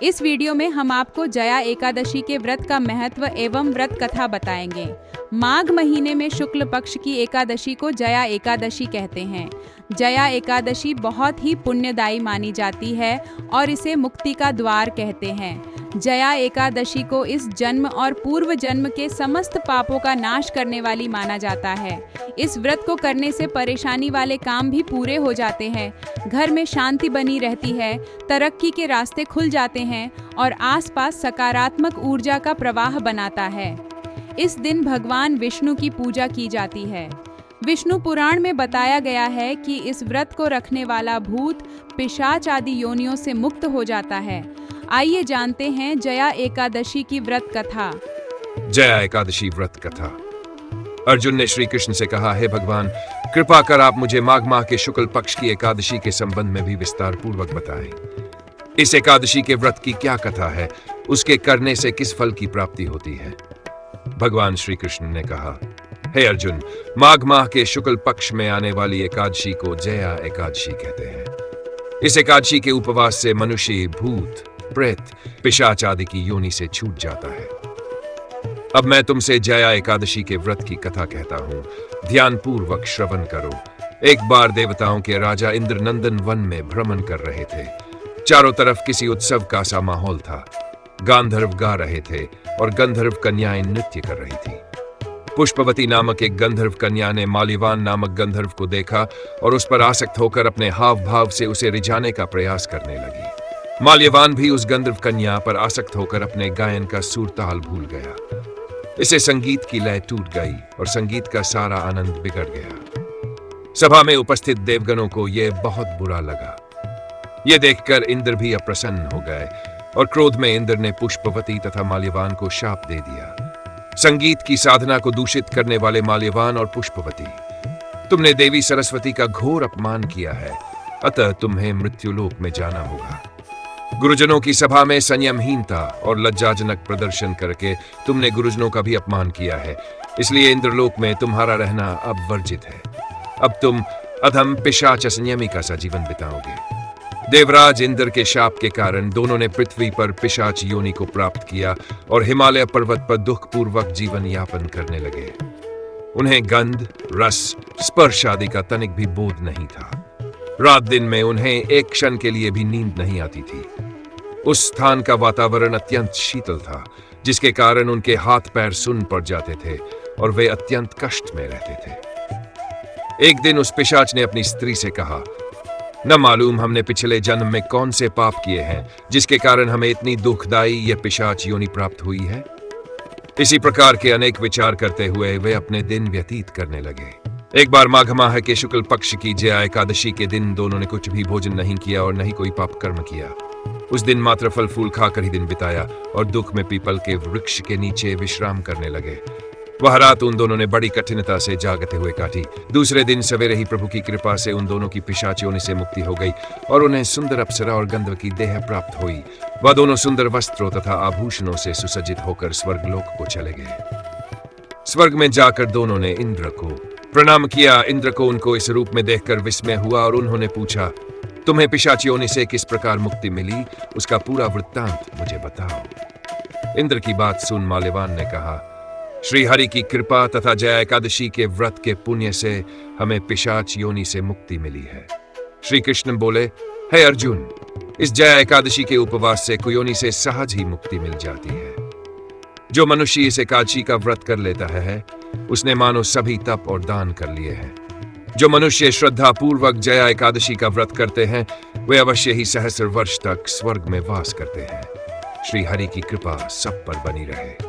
इस वीडियो में हम आपको जया एकादशी के व्रत का महत्व एवं व्रत कथा बताएंगे। माघ महीने में शुक्ल पक्ष की एकादशी को जया एकादशी कहते हैं। जया एकादशी बहुत ही पुण्यदायी मानी जाती है और इसे मुक्ति का द्वार कहते हैं। जया एकादशी को इस जन्म और पूर्व जन्म के समस्त पापों का नाश करने वाली माना जाता है। इस व्रत को करने से परेशानी वाले काम भी पूरे हो जाते हैं, घर में शांति बनी रहती है, तरक्की के रास्ते खुल जाते हैं और आसपास सकारात्मक ऊर्जा का प्रवाह बनाता है। इस दिन भगवान विष्णु की पूजा की जाती है। विष्णु पुराण में बताया गया है कि इस व्रत को रखने वाला भूत, पिशाच आदि योनियों से मुक्त हो जाता है। आइए जानते हैं जया एकादशी की व्रत कथा। जया एकादशी व्रत कथा। अर्जुन ने श्री कृष्ण से कहा, हे भगवान, कृपा कर आप मुझे माघ माह के शुक्ल पक्ष की एकादशी के संबंध में भी विस्तार पूर्वक बताएं। इस एकादशी के व्रत की क्या कथा है, उसके करने से किस फल की प्राप्ति होती है। भगवान श्री कृष्ण ने कहा, हे अर्जुन, माघ माह के शुक्ल पक्ष में आने वाली एकादशी को जया एकादशी कहते हैं। इस एकादशी के उपवास से मनुष्य भूत, प्रेत, पिशाच आदि की योनि से छूट जाता है। अब मैं तुमसे जया एकादशी के व्रत की कथा कहता हूं, ध्यान पूर्वक श्रवण करो। एक बार देवताओं के राजा इंद्र नंदन वन में भ्रमण कर रहे थे। चारों तरफ किसी उत्सव का सा माहौल था। गांधर्व गा रहे थे और गंधर्व कन्याएं नृत्य कर रही थी। पुष्पवती नामक एक गंधर्व कन्या ने माल्यवान नामक गंधर्व को देखा और उस पर आसक्त होकर अपने हाव भाव से उसे रिझाने का प्रयास करने लगी। माल्यवान भी उस गंधर्व कन्या पर आसक्त होकर अपने गायन का सुर ताल भूल गया। इसे संगीत की लय टूट गई और संगीत का सारा आनंद बिगड़ गया। सभा में उपस्थित देवगणों को यह बहुत बुरा लगा। यह देखकर इंद्र भी अप्रसन्न हो गए और क्रोध में इंद्र ने पुष्पवती तथा माल्यवान को शाप दे दिया। संगीत की साधना को दूषित करने वाले माल्यवान और पुष्पवती, तुमने देवी सरस्वती का घोर अपमान किया है, अतः तुम्हें मृत्युलोक में जाना होगा। गुरुजनों की सभा में संयमहीनता और लज्जाजनक प्रदर्शन करके तुमने गुरुजनों का भी अपमान किया है, इसलिए इंद्रलोक में तुम्हारा रहना अब वर्जित है। अब तुम अधम पिशाच संयमिका सा जीवन बिताओगे। देवराज इंद्र के शाप के कारण दोनों ने पृथ्वी पर पिशाच योनि को प्राप्त किया और हिमालय पर्वत पर दुखपूर्वक जीवन यापन करने लगे। उन्हें गंध, रस, स्पर्श आदि का तनिक भी बोध नहीं था। रात दिन में उन्हें एक क्षण के लिए भी नींद नहीं आती थी। उस स्थान का वातावरण अत्यंत शीतल था, जिसके कारण उनके हाथ पैर सुन्न पड़ जाते थे और वे अत्यंत कष्ट में रहते थे। एक दिन उस पिशाच ने अपनी स्त्री से कहा, न मालूम हमने पिछले जन्म में कौन से पाप किए हैं जिसके कारण हमें इतनी दुखदायी यह पिशाच योनि प्राप्त हुई है। इसी प्रकार के अनेक विचार करते हुए वे अपने दिन व्यतीत करने लगे। एक बार माघ माह के शुक्ल पक्ष की जया एकादशी के दिन दोनों ने कुछ भी भोजन नहीं किया और न ही कोई पाप कर्म किया। उस दिन मात्र फल फूल खाकर ही दिन बिताया और दुख में पीपल के वृक्ष के नीचे विश्राम करने लगे। वह रात उन दोनों ने बड़ी कठिनता से जागते हुए काटी। दूसरे दिन सवेरे ही प्रभु की कृपा से उन दोनों की पिशाच योनि से मुक्ति हो गई और उन्हें सुंदर अप्सरा और गंधर्व की देह प्राप्त हुई। वह दोनों सुंदर वस्त्रों तथा आभूषणों से सुसज्जित होकर स्वर्गलोक को चले गए। स्वर्ग में जाकर दोनों ने इंद्र को प्रणाम किया। इंद्र को उनको इस रूप में देखकर विस्मय हुआ और उन्होंने पूछा, तुम्हें पिशाच योनि से किस प्रकार मुक्ति मिली, उसका पूरा वृत्तांत मुझे बताओ। इंद्र की बात सुन माल्यवान ने कहा, श्री हरि की कृपा तथा जया एकादशी के व्रत के पुण्य से हमें पिशाच योनि से मुक्ति मिली है। श्री कृष्ण बोले, हे अर्जुन, इस जया एकादशी के उपवास से कुयोनि से सहज ही मुक्ति मिल जाती है। जो मनुष्य इस एकादशी का व्रत कर लेता है, उसने मानो सभी तप और दान कर लिए हैं। जो मनुष्य श्रद्धा पूर्वक जया एकादशी का व्रत करते हैं, वे अवश्य ही सहस्र वर्ष तक स्वर्ग में वास करते हैं। श्री हरि की कृपा सब पर बनी रहे।